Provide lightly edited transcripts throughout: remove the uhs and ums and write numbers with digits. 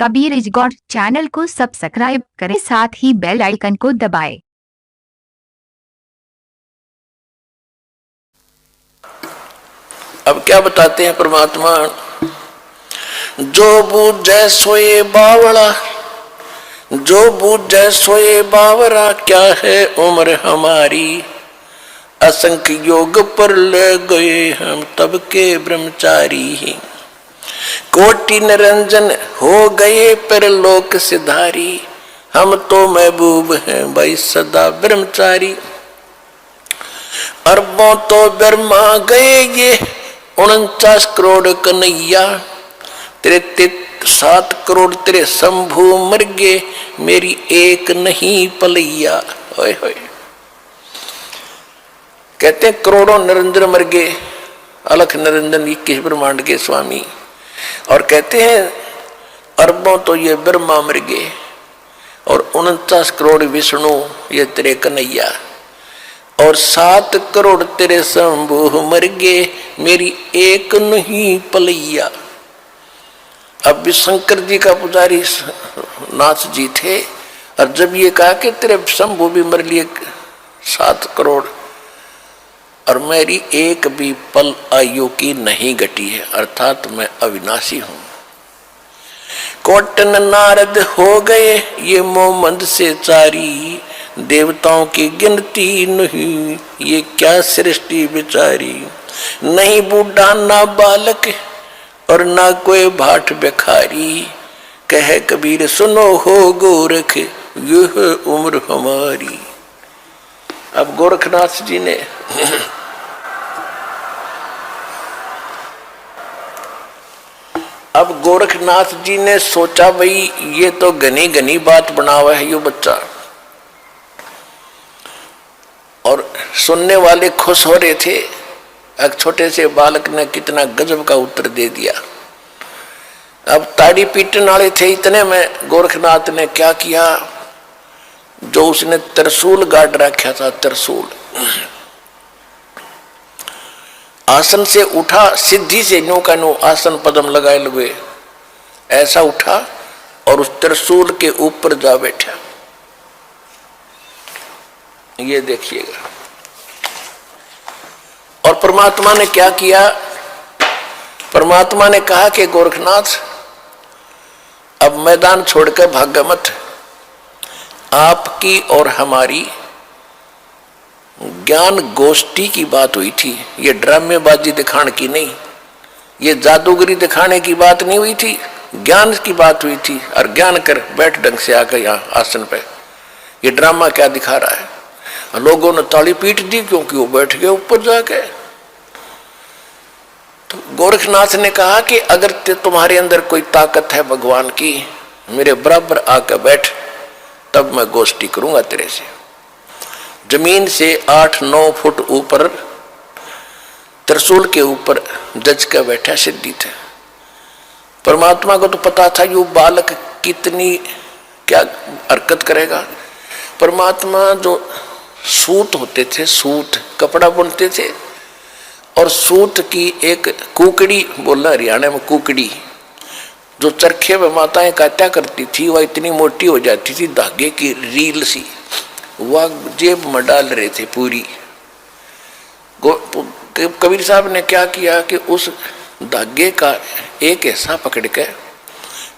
Kabir is God channel को subscribe करें, साथ ही बेल आइकन को दबाएं। अब क्या बताते हैं परमात्मा, जो बूझे सोए बावड़ा, जो बूझे सोए बावरा, क्या है उम्र हमारी, असंख्य योग पर ले गए हम तब के ब्रह्मचारी, कोटि निरंजन हो गए पर लोक सिधारी, हम तो महबूब हैं भाई सदा ब्रह्मचारी। अरबों तो ब्रह्मा गए ये 49 करोड़ कन्हैया, तेरे 7 करोड़ तेरे शंभू मर गए, मेरी एक नहीं पलैया। होय होय, कहते हैं करोड़ों निरंजन मर गए, अलख निरंजन 21 ब्रह्मांड के स्वामी, और कहते हैं अरबों तो ये ब्रह्मा मर गए और 49 करोड़ विष्णु ये तेरे कन्हैया, और 7 करोड़ तेरे शंभू मर गए, मेरी एक नहीं पलैया। अब भी शंकर जी का पुजारी नाथ जी थे, और जब ये कहा कि तेरे शंभू भी मर लिए 7 करोड़ और मेरी एक भी पल आयु की नहीं घटी है, अर्थात मैं अविनाशी हूं। कोटन नारद हो गए ये मोमंद से चारी, देवताओं की गिनती नहीं ये क्या सृष्टि बिचारी, नहीं बूढ़ा ना बालक और ना कोई भाट बेखारी, कहे कबीर सुनो हो गोरख यह उम्र हमारी। अब गोरखनाथ जी ने अब गोरखनाथ जी ने सोचा भाई ये तो घनी घनी बात बना हुआ है यो बच्चा, और सुनने वाले खुश हो रहे थे। एक छोटे से बालक ने कितना गजब का उत्तर दे दिया। अब ताड़ी पीटने वाले थे इतने में गोरखनाथ ने क्या किया, जो उसने त्रिशूल गाड़ रखा था, त्रिशूल आसन से उठा, सिद्धि से नो का नो आसन पदम लगाए लगे ऐसा उठा और उस त्रिशूल के ऊपर जा बैठा। ये देखिएगा। और परमात्मा ने क्या किया, परमात्मा ने कहा कि गोरखनाथ अब मैदान छोड़कर भाग मत, आपकी और हमारी ज्ञान गोष्ठी की बात हुई थी, ये ड्रामेबाजी दिखाने की नहीं, ये जादूगरी दिखाने की बात नहीं हुई थी, ज्ञान की बात हुई थी। और ज्ञान कर बैठ ढंग से आकर यहाँ आसन पे, ये ड्रामा क्या दिखा रहा है। लोगों ने ताली पीट दी क्योंकि वो बैठ गए ऊपर जाके। तो गोरखनाथ ने कहा कि अगर तुम्हारे अंदर कोई ताकत है भगवान की, मेरे बराबर आकर बैठ, तब मैं गोष्ठी करूंगा तेरे से। जमीन से 8-9 फुट ऊपर त्रिशूल के ऊपर जज कर बैठा सिद्धि थे। परमात्मा को तो पता था ये बालक कितनी क्या हरकत करेगा। परमात्मा जो सूत होते थे, सूत कपड़ा बुनते थे, और सूत की एक कुकड़ी, बोलना हरियाणा में कुकड़ी, जो चरखे में माताएं काटा करती थी, वह इतनी मोटी हो जाती थी, धागे की रील सी, वह जेब में डाल रहे थे पूरी। कबीर साहब ने क्या किया कि उस धागे का एक हिस्सा पकड़ के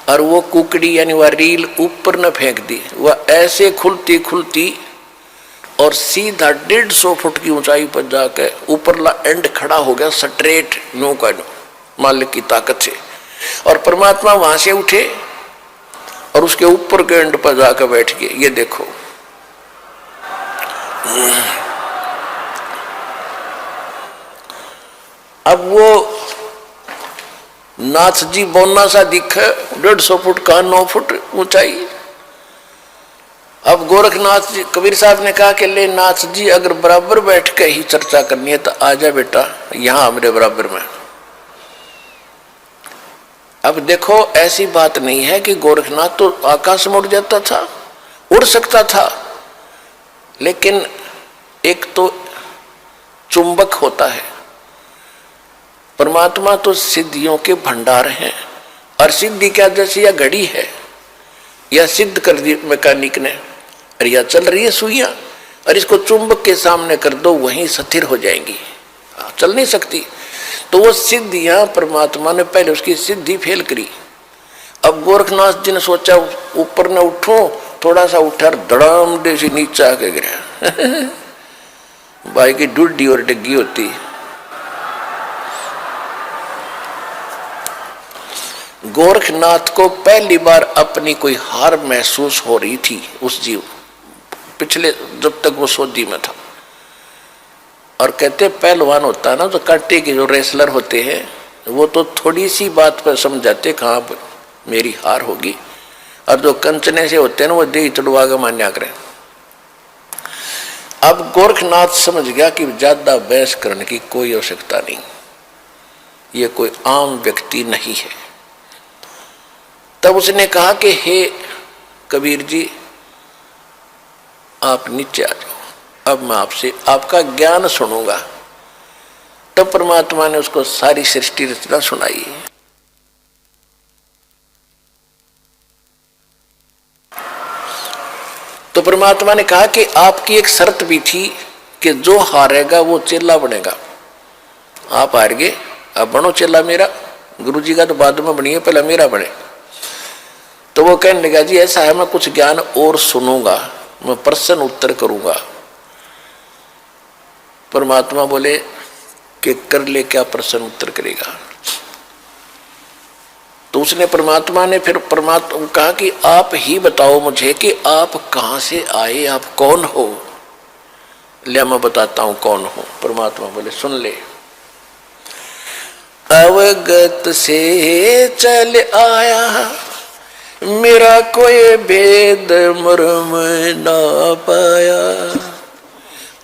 और वो कुकड़ी यानी वह रील ऊपर न फेंक दी, वह ऐसे खुलती खुलती और सीधा 150 फुट की ऊंचाई पर जाकर ऊपरला एंड खड़ा हो गया स्ट्रेट, नो का नो, मालिक की ताकत से। और परमात्मा वहां से उठे और उसके ऊपर के एंड पर जाकर बैठ गए। ये देखो, अब वो नाथ जी बोना सा दिखे, 150 फुट का 9 फुट ऊंचाई। अब गोरखनाथ जी, कबीर साहब ने कहा कि ले नाथ जी अगर बराबर बैठ के ही चर्चा करनी है तो आजा बेटा यहां मेरे बराबर में। अब देखो ऐसी बात नहीं है कि गोरखनाथ तो आकाश में उड़ जाता था, उड़ सकता था, लेकिन एक तो चुंबक होता है, परमात्मा तो सिद्धियों के भंडार हैं, और सिद्धि क्या जैसी यह घड़ी है, या सिद्ध कर दी मैकेनिक ने, अरे या चल रही है सुइयां, और इसको चुंबक के सामने कर दो वहीं स्थिर हो जाएंगी, चल नहीं सकती। तो वो सिद्धियां परमात्मा ने पहले उसकी सिद्धि फेल करी। अब गोरखनाथ जी ने सोचा ऊपर न उठो, थोड़ा सा उठा, धड़ाम दे से नीचे आके गिरा। भाई की डुड्डी और डिग्गी होती। गोरखनाथ को पहली बार अपनी कोई हार महसूस हो रही थी उस जीव, पिछले जब तक वो सोधी में था। और कहते पहलवान होता है ना, तो कांटे के जो रेसलर होते हैं वो तो थोड़ी सी बात पर समझाते कहाँ पर मेरी हार होगी, और जो कंचने से होते हैं ना वो दे चढ़वा के मान्या करें। अब गोरखनाथ समझ गया कि ज्यादा बहस करने की कोई आवश्यकता नहीं, ये कोई आम व्यक्ति नहीं है। तब उसने कहा कि हे कबीर जी, आप नीचे आ जाओ, अब मैं आपसे आपका ज्ञान सुनूंगा। तब परमात्मा ने उसको सारी सृष्टि रचना सुनाई। तो परमात्मा ने कहा कि आपकी एक शर्त भी थी कि जो हारेगा वो चेला बनेगा। आप हार गए, अब बनो चेला मेरा। गुरु जी का तो बाद में बनिए, पहले मेरा बने। तो वो कहने लगा जी ऐसा है, मैं कुछ ज्ञान और सुनूंगा, मैं प्रश्न उत्तर करूंगा। परमात्मा बोले कि कर ले, क्या प्रश्न उत्तर करेगा। तो उसने परमात्मा ने फिर परमात्मा कहा कि आप ही बताओ मुझे कि आप कहां से आए, आप कौन हो। ले मैं बताता हूं कौन हो। परमात्मा बोले सुन ले। अवगत से चल आया, मेरा कोई भेद मर्म ना पाया।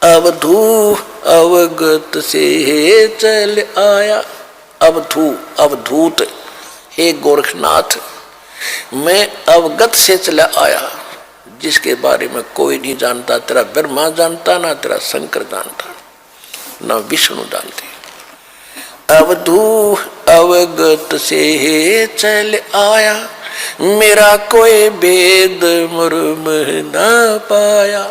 अवधू अवगत से चल आया, अवधू अवधूत, हे गोरखनाथ मैं अवगत से चला आया, जिसके बारे में कोई नहीं जानता। तेरा ब्रह्मा जानता ना, तेरा शंकर जानता ना, विष्णु जानते। अवधू अवगत से चल आया, मेरा कोई भेद मर्म ना पाया।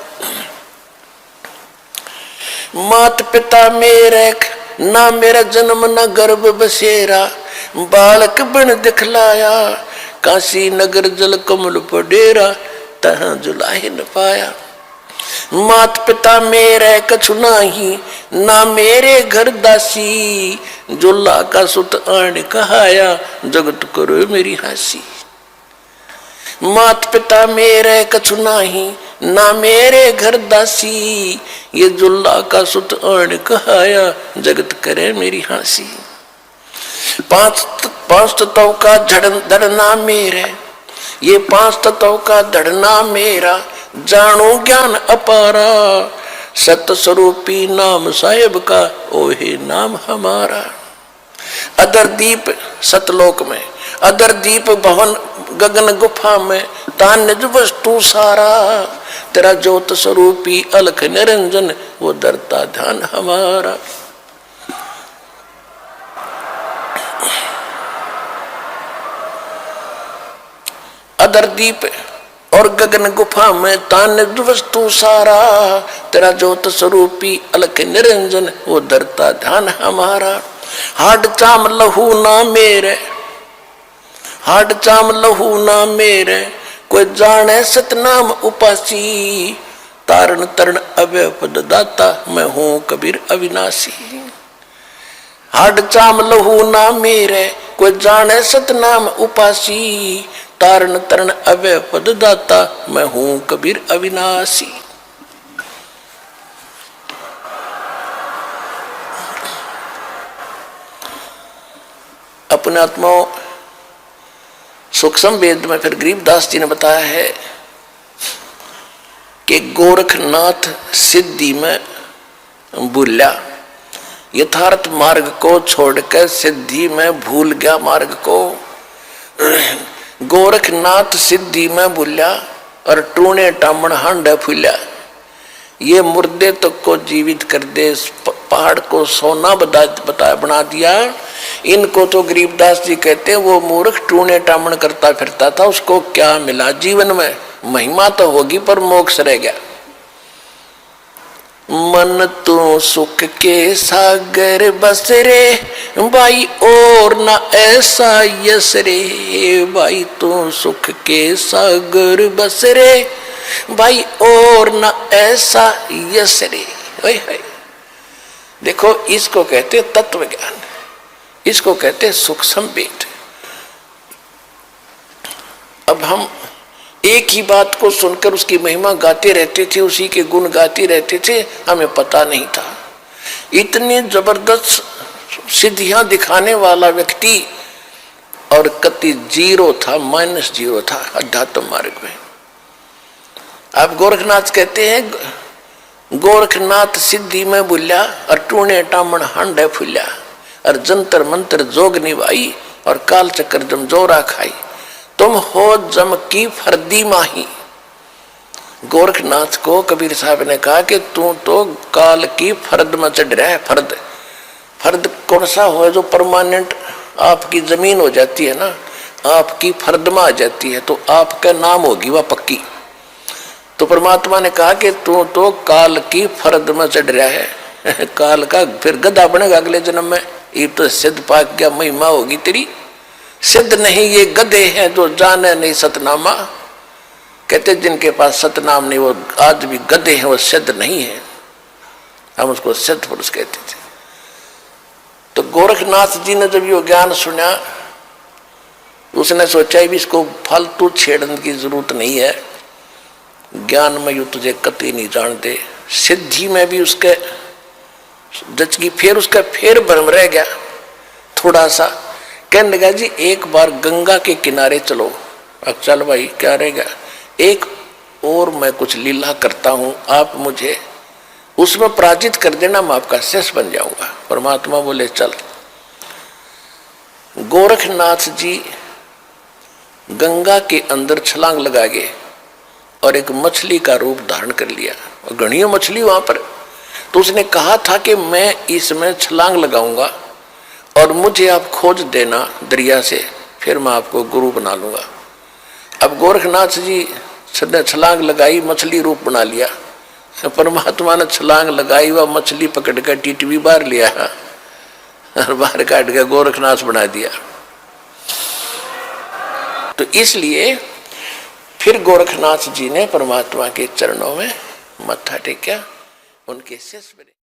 मात पिता मेरे ना, मेरा जन्म न गर्भ बसेरा। बालक बन दिखलाया, काशी नगर जल कमल पडेरा। तहाँ जुलाही न पाया। मात पिता मेरे कछु नाही, ना मेरे घर दासी। जुल्ला का सुत आन कहाया, जगत करो मेरी हंसी। मात पिता मेरे कछु नाही, ना मेरे घर दासी। ये जुल्ला का सुत आन कहाया, जगत करे मेरी हंसी। पांच तत्वों का धड़ना मेरे, ये पांच तत्वों का धड़ना मेरा। जानो ज्ञान अपारा, सत स्वरूपी नाम साहेब का, ओहे नाम हमारा। अदर दीप सतलोक में, अदर दीप भवन गगन गुफा में। तान निज वस्तु सारा, तेरा ज्योत स्वरूपी अलख निरंजन, वो दरता ध्यान हमारा। अदर दीप और गगन गुफा में, तान वस्तु सारा। तेरा ज्योत स्वरूपी अलख निरंजन, वो दरता ध्यान हमारा। हाड चाम लहू ना मेरे, हाड चाम लहू ना मेरे। कोई जाने सतनाम उपासी। तारण तरण अव्यय पद दाता, मैं हूं कबीर अविनाशी। हाड चाम लहू ना मेरे, कोई जाने सतनाम उपासी। तारण तरण अव्यय पद दाता, मैं हूं कबीर अविनाशी। अपने आत्माओं सूक्ष्म वेद में फिर गरीबदास जी ने बताया है कि गोरखनाथ सिद्धि में भूला, यथार्थ मार्ग को छोड़कर सिद्धि में भूल गया मार्ग को। गोरखनाथ सिद्धि में भूला और टूणे टामण हांडा फूला। ये मुर्दे तक को जीवित कर दे, पहाड़ को सोना बना दिया। इनको तो गरीबदास जी कहते हैं वो मूर्ख टूने टामण करता फिरता था, उसको क्या मिला जीवन में? महिमा तो होगी पर मोक्ष रह गया। मन तो सुख के सागर बस रे भाई और ना ऐसा यस रे, भाई तो सुख के सागर बस रे भाई और ना ऐसा यस रे। देखो इसको कहते तत्व ज्ञान, इसको कहते सुख संवेद। अब हम एक ही बात को सुनकर उसकी महिमा गाते रहते थे, उसी के गुण गाते रहते थे, हमें पता नहीं था इतनी जबरदस्त सिद्धियां दिखाने वाला व्यक्ति और कति जीरो था, -0 था अध्यात्म मार्ग में। आप गोरखनाथ कहते हैं गोरखनाथ सिद्धि में बुल्या और टूणे टामण हंडे फुल्या और जंतर मंत्र जोग निभाई और काल चक्कर जम जोरा खाई, तुम हो जम की फर्दी माही। गोरखनाथ को कबीर साहब ने कहा कि तू तो काल की फर्द में चढ़ रहा है। फर्द, फर्द कौन सा हो जो परमानेंट आपकी जमीन हो जाती है ना, आपकी फर्द में आ जाती है तो आपका नाम होगी वह पक्की। तो परमात्मा ने कहा कि तू तो काल की फर्द में चढ़ रहा है काल का फिर गधा बनेगा अगले जन्म में। ये तो सिद्ध पाक क्या महिमा होगी तेरी। सिद्ध नहीं ये गधे हैं जो जाने नहीं सतनामा। कहते जिनके पास सतनाम नहीं वो आज भी गधे हैं, वो सिद्ध नहीं है। हम उसको सिद्ध पुरुष कहते थे। तो गोरखनाथ जी ने जब ये ज्ञान सुना उसने सोचा भी इसको फालतू छेड़ने की जरूरत नहीं है, ज्ञान में यू तुझे कतई नहीं जानते। सिद्धि में भी उसके जचगी, फिर उसका फिर भ्रम रह गया थोड़ा सा। कहने लगा जी एक बार गंगा के किनारे चलो। अब चल भाई क्या रहेगा, एक और मैं कुछ लीला करता हूं, आप मुझे उसमें पराजित कर देना, मैं आपका शिष्य बन जाऊंगा। परमात्मा बोले चल। गोरखनाथ जी गंगा के अंदर छलांग लगा गए और एक मछली का रूप धारण कर लिया और घनी मछली वहां पर। तो उसने कहा था कि मैं इसमें छलांग लगाऊंगा और मुझे आप खोज देना दरिया से, फिर मैं आपको गुरु बना लूंगा। अब गोरखनाथ जी ने छलांग लगाई, मछली रूप बना लिया। परमात्मा ने छलांग लगाई, वह मछली पकड़ कर टीटवी बाहर लिया और बाहर काट कर गोरखनाथ बना दिया। तो इसलिए फिर गोरखनाथ जी ने परमात्मा के चरणों में मत्था टेका, उनके शिष्य बने।